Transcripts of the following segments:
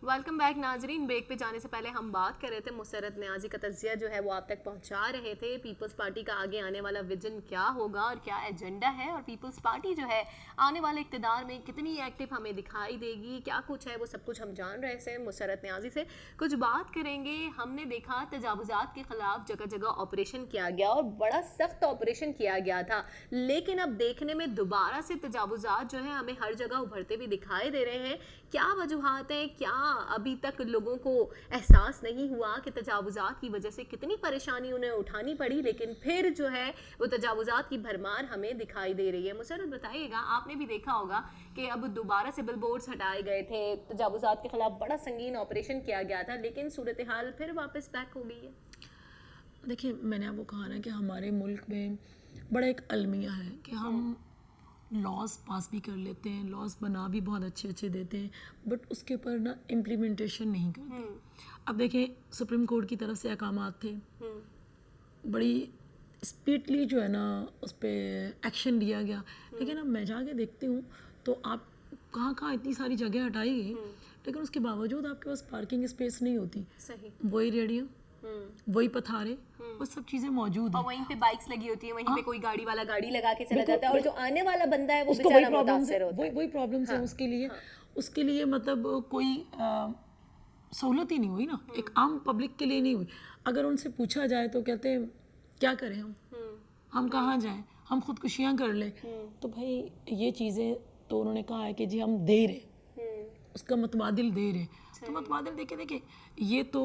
Welcome back नाजरीन। Break पे जाने से पहले हम बात कर रहे थे मुसर्रत नियाज़ी का तज़किया जो है वो आप तक पहुंचा रहे थे। पीपल्स पार्टी का आगे आने वाला विजन क्या होगा और क्या एजेंडा है, और पीपल्स पार्टी जो है आने वाले इक़्तिदार में कितनी एक्टिव हमें दिखाई देगी, क्या कुछ है वो सब कुछ हम जान रहे थे। मुसर्रत नियाज़ी से कुछ बात करेंगे। हमने देखा तजावुज़ात के ख़िलाफ़ जगह जगह ऑपरेशन किया गया और बड़ा सख्त ऑपरेशन किया गया था, लेकिन अब देखने में दोबारा से तजावुज़ात जो है हमें हर जगह उभरते भी दिखाई दे रहे हैं। क्या वजूहात हैं, क्या अभी तक लोगों को एहसास नहीं हुआ कि तजावुज़ात की वजह से कितनी परेशानी उन्हें उठानी पड़ी, लेकिन फिर जो है वो तजावुज़ात की भरमार हमें दिखाई दे रही है। मुसर्रत बताइएगा, आपने भी देखा होगा कि अब दोबारा से बिलबोर्ड्स हटाए गए थे, तजावुज़ात के खिलाफ बड़ा संगीन ऑपरेशन किया गया था, लेकिन सूरत हाल फिर वापस बैक हो गई है। देखिए, मैंने आपको कहा ना कि हमारे मुल्क में बड़ा एक अलमिया है कि हम लॉज पास भी कर लेते हैं, लॉज बना भी बहुत अच्छे अच्छे देते हैं, बट उसके ऊपर ना इम्प्लीमेंटेशन नहीं करते। अब देखें, सुप्रीम कोर्ट की तरफ से अहकामात थे, बड़ी स्पीडली जो है ना उस पर एक्शन लिया गया, लेकिन अब मैं जाके देखती हूँ तो आप कहाँ कहाँ इतनी सारी जगह हटाई गई, लेकिन उसके बावजूद आपके पास पार्किंग स्पेस नहीं होती। सही। वही रेडियो, वही पथारे, वो सब चीज़ें मौजूद और हैं। वहीं पे बाइक्स लगी होती है, वहीं पे कोई गाड़ी वाला गाड़ी लगा के चला जाता है, और जो आने वाला बंदा है वो उसको वही बेचारा प्रॉब्लम्स मुतासर है, होता है। वही प्रॉब्लम्स हैं उसके लिए मतलब कोई सहूलत ही नहीं हुई ना, एक आम पब्लिक के लिए नहीं हुई। अगर उनसे पूछा जाए तो कहते हैं क्या करें हम कहाँ जाएं, हम खुदकुशियाँ कर लें। तो भाई ये चीज़ें तो उन्होंने कहा है कि जी हम दे रहे, उसका मतबादिल दे रहे, तो मतबादिल देखे ये तो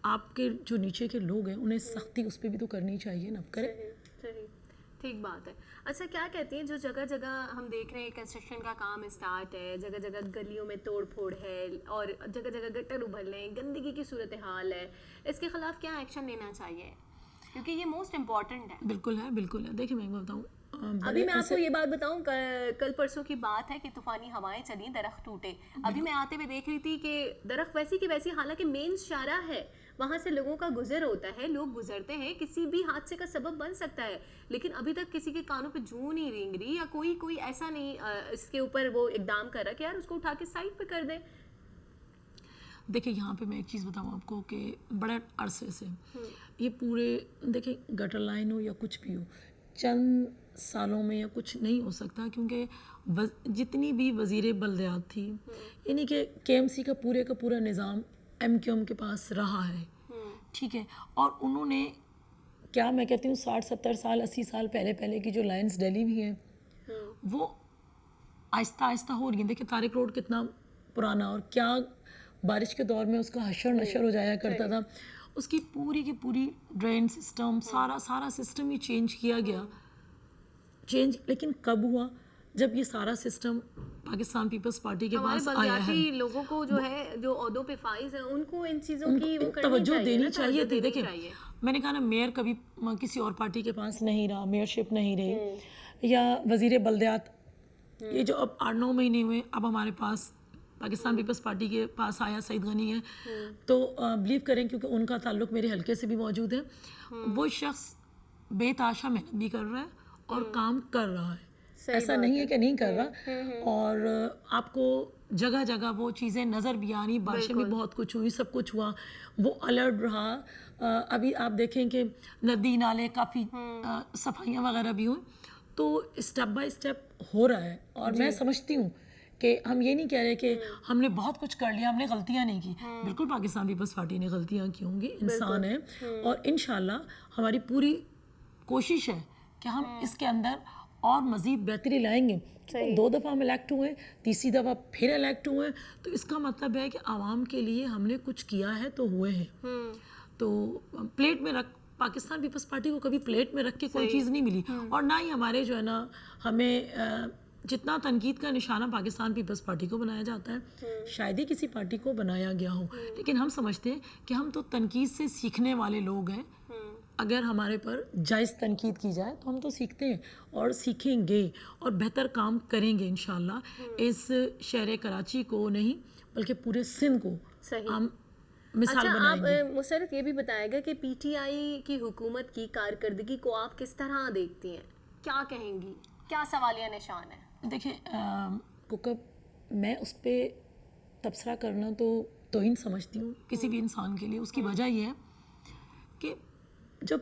आपके जो नीचे के लोग हैं उन्हें सख्ती उस पर भी तो करनी चाहिए ना, करें। सही, ठीक बात है। अच्छा, क्या कहती हैं, जो जगह जगह हम देख रहे हैं कंस्ट्रक्शन का काम स्टार्ट है, जगह जगह गलियों में तोड़ फोड़ है और जगह जगह गटर उभर रहे हैं, गंदगी की सूरत हाल है, इसके खिलाफ क्या एक्शन लेना चाहिए, क्योंकि ये मोस्ट इम्पॉर्टेंट है। बिल्कुल है। देखिए मैं बताऊँ, अभी मैं आपको ये बात बताऊं, कल परसों की बात है कि तूफानी हवाएं चली, दरख्त टूटे। अभी मैं आते हुए देख रही थी कि दरख्त वैसी की वैसी, हालांकि मेन शारा है, वहां से लोगों का गुजर होता है, लोग गुजरते हैं, किसी भी हादसे का सबब बन सकता है, लेकिन अभी तक किसी के कानों पे जूं नहीं रेंग रही, या कोई ऐसा नहीं इसके ऊपर वो इकदाम कर रहा कि यार उसको उठा के साइड पे कर दे। देखिए, यहाँ पे मैं एक चीज़ बताऊँ आपको कि बड़े अरसे से ये पूरे, देखिए गटर लाइन हो या कुछ भी हो, चंद सालों में या कुछ नहीं हो सकता, क्योंकि जितनी भी वज़ीर बल्दियात थी, यानी कि KMC का पूरा निज़ाम MQM के पास रहा है, ठीक है। और उन्होंने क्या, मैं कहती हूँ 60-70 साल 80 साल पहले की जो लाइन्स डली हुई हैं वो आहिस्ता आहिस्ता हो रही हैं। देखिए तारिक रोड कितना पुराना, और क्या बारिश के दौर में उसका हशर नशर हो जाया करता था, उसकी पूरी की पूरी ड्रेन सिस्टम सारा सिस्टम ही चेंज किया गया। लेकिन कब हुआ, जब ये सारा सिस्टम पाकिस्तान पीपल्स पार्टी के पास आया है। लोगों को जो है, जो ओहदों पे फाइज हैं, उनको इन चीज़ों की वो तवज्जो देनी चाहिए थी। देखिए, मैंने कहा ना, मेयर कभी किसी और पार्टी के पास नहीं रहा, मेयरशिप नहीं रही, या वज़ीर बल्दियात, ये जो अब 8-9 महीने हुए अब हमारे पास पाकिस्तान पीपल्स पार्टी के पास आया सईद गनी है, तो बिलीव करें, क्योंकि उनका ताल्लुक मेरे हल्के से भी मौजूद है, वो शख्स बेताशा मेहनत भी कर रहा है और काम कर रहा है, ऐसा नहीं है कि नहीं कर रहा। और आपको जगह जगह वो चीज़ें नज़र भी आ रही, बारिशें भी बहुत कुछ हुई, सब कुछ हुआ, वो अलर्ट रहा। अभी आप देखें कि नदी नाले काफ़ी सफाइयाँ वगैरह भी हुई, तो स्टेप बाय स्टेप हो रहा है। और मैं समझती हूँ कि हम ये नहीं कह रहे कि हमने बहुत कुछ कर लिया, हमने गलतियाँ नहीं की। बिल्कुल पाकिस्तान पीपल्स पार्टी ने गलतियाँ की होंगी, इंसान है, और इंशाल्लाह हमारी पूरी कोशिश है कि हम इसके अंदर और मज़ीद बेहतरी लाएंगे। 2 दफ़ा हम इलेक्ट हुए, तीसरी दफ़ा फिर इलेक्ट हुए, तो इसका मतलब है कि आवाम के लिए हमने कुछ किया है तो हुए हैं। तो प्लेट में रख, पाकिस्तान पीपल्स पार्टी को कभी प्लेट में रख के कोई चीज़ नहीं मिली, और ना ही हमारे जो है ना, हमें जितना तनकीद का निशाना पाकिस्तान पीपल्स पार्टी को बनाया जाता है, शायद ही किसी पार्टी को बनाया गया हो, लेकिन हम समझते हैं कि हम तो तनकीद से सीखने वाले लोग हैं। अगर हमारे पर जायज़ तनकीद की जाए तो हम तो सीखते हैं और सीखेंगे और बेहतर काम करेंगे इंशाल्लाह। इस शहर कराची को नहीं बल्कि पूरे सिंध को हम मिसाल बनाएंगे। आप मुसर्रत ये भी बताएगा कि PTI की हुकूमत की कारकर्दगी को आप किस तरह देखती हैं, क्या कहेंगी, क्या सवालिया निशान है? देखिए कुकब, मैं उस पर تبصرہ کرنا تو توہین سمجھتی ہوں کسی بھی انسان کے لیے. اس کی وجہ یہ ہے کہ جب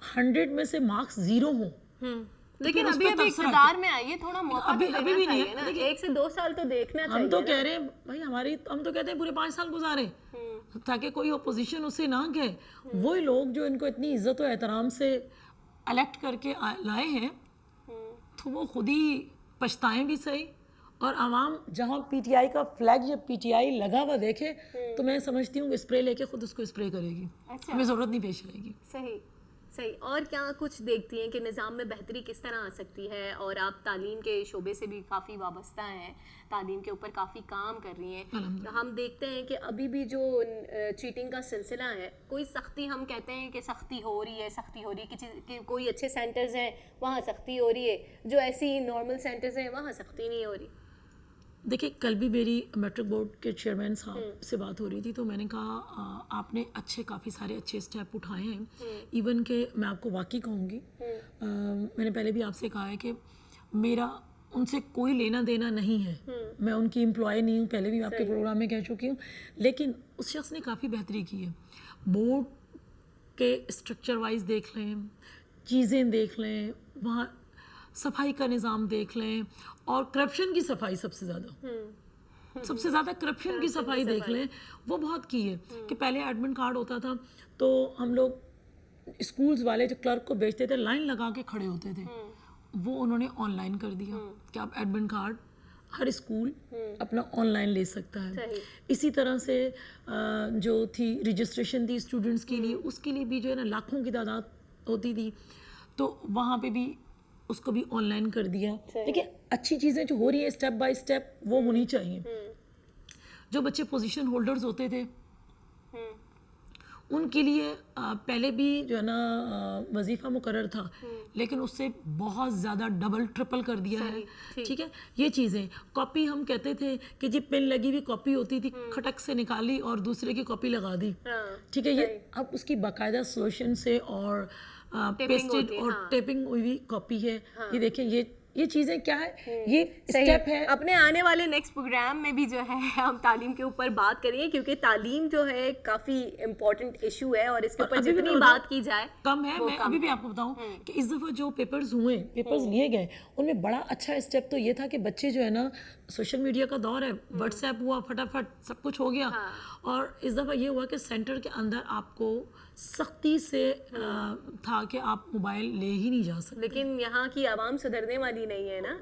100 میں سے مارکس 0 ہوں, لیکن ابھی اقتدار میں آئیے, تھوڑا موقع تو دینا چاہیے نا, 1 سے 2 سال تو دیکھنا چاہیے. ہم تو کہہ رہے ہیں بھائی ہم تو کہتے ہیں پورے 5 سال گزارے تاکہ کوئی اپوزیشن اسے نہ کہے. وہی لوگ جو ان کو اتنی عزت و احترام سے الیکٹ کر کے لائے ہیں تو وہ خود ہی پچھتائیں بھی صحیح. اور عوام جہاں پی ٹی آئی کا فلیگ یا پی ٹی آئی لگا ہوا دیکھے تو میں سمجھتی ہوں کہ اسپرے لے کے خود اس کو اسپرے کرے گی, ہمیں ضرورت نہیں پیش آئے گی. صحیح. اور کیا کچھ دیکھتی ہیں کہ نظام میں بہتری کس طرح آ سکتی ہے؟ اور آپ تعلیم کے شعبے سے بھی کافی وابستہ ہیں, تعلیم کے اوپر کافی کام کر رہی ہیں. ہم دیکھتے ہیں کہ ابھی بھی جو چیٹنگ کا سلسلہ ہے, کوئی سختی, ہم کہتے ہیں کہ سختی ہو رہی ہے, کہ کوئی اچھے سینٹرز ہیں وہاں سختی ہو رہی ہے, جو ایسی نارمل سینٹرز ہیں وہاں سختی نہیں ہو رہی. دیکھیں کل بھی میری میٹرک بورڈ کے چیئرمین صاحب سے بات ہو رہی تھی تو میں نے کہا آپ نے کافی سارے اچھے اسٹیپ اٹھائے ہیں. ایون کہ میں آپ کو واقعی کہوں گی, میں نے پہلے بھی آپ سے کہا ہے کہ میرا ان سے کوئی لینا دینا نہیں ہے, میں ان کی امپلائی نہیں ہوں, پہلے بھی آپ کے پروگرام میں کہہ چکی ہوں, لیکن اس شخص نے کافی بہتری کی ہے. بورڈ کے اسٹرکچر وائز دیکھ لیں, چیزیں دیکھ لیں, وہاں صفائی کا نظام دیکھ لیں, اور کرپشن کی صفائی سب سے زیادہ کرپشن کی صفائی دیکھ لیں, وہ بہت کی ہے. کہ پہلے ایڈمٹ کارڈ ہوتا تھا تو ہم لوگ اسکولز والے جو کلرک کو بیچتے تھے لائن لگا کے کھڑے ہوتے تھے, وہ انہوں نے آن لائن کر دیا کہ اب ایڈمٹ کارڈ ہر اسکول اپنا آن لائن لے سکتا ہے. اسی طرح سے جو تھی رجسٹریشن تھی اسٹوڈنٹس کے لیے, اس کے لیے بھی جو ہے نا لاکھوں کی تعداد ہوتی تھی, تو وہاں پہ بھی اس کو بھی آن لائن کر دیا. دیکھیں اچھی چیزیں جو ہو رہی ہیں اسٹیپ بائی اسٹیپ وہ ہونی چاہیے. جو بچے پوزیشن ہولڈرز ہوتے تھے ان کے لیے پہلے بھی جو ہے نا وظیفہ مقرر تھا, لیکن اس سے بہت زیادہ ڈبل ٹرپل کر دیا ہے. ٹھیک ہے, یہ چیزیں کاپی ہم کہتے تھے کہ جی پن لگی ہوئی کاپی ہوتی تھی, کھٹک سے نکالی اور دوسرے کی کاپی لگا دی. ٹھیک ہے, یہ اب اس کی باقاعدہ سولوشن سے اور پیسٹڈ اور ٹیپنگ ہوئی کاپی ہے. یہ دیکھیں یہ چیزیں کیا ہے, یہ اسٹیپ ہے. اپنے آنے والے نیکسٹ پروگرام میں بھی جو ہے ہم تعلیم کے اوپر بات کریں گے, کیونکہ تعلیم جو ہے کافی امپورٹنٹ ایشو ہے اور اس کے اوپر جتنی بات کی جائے کم ہے. میں ابھی بھی آپ کو بتاؤں کہ اس دفعہ جو پیپرز لیے گئے ان میں بڑا اچھا اسٹیپ تو یہ تھا کہ بچے جو ہے نا, سوشل میڈیا کا دور ہے, واٹس ایپ ہوا, فٹافٹ سب کچھ ہو گیا. اور اس دفعہ یہ ہوا کہ سینٹر کے اندر آپ کو سختی سے تھا کہ آپ موبائل لے ہی نہیں جا سکتے. لیکن یہاں کی عوام سدھرنے والی نہیں ہے نا,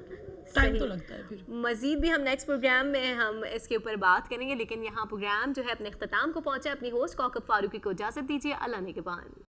ٹائم تو لگتا ہے. پھر مزید بھی ہم نیکسٹ پروگرام میں ہم اس کے اوپر بات کریں گے, لیکن یہاں پروگرام جو ہے اپنے اختتام کو پہنچا. اپنی ہوسٹ کوکب فاروقی کو اجازت دیجیے. اللہ نگہبان.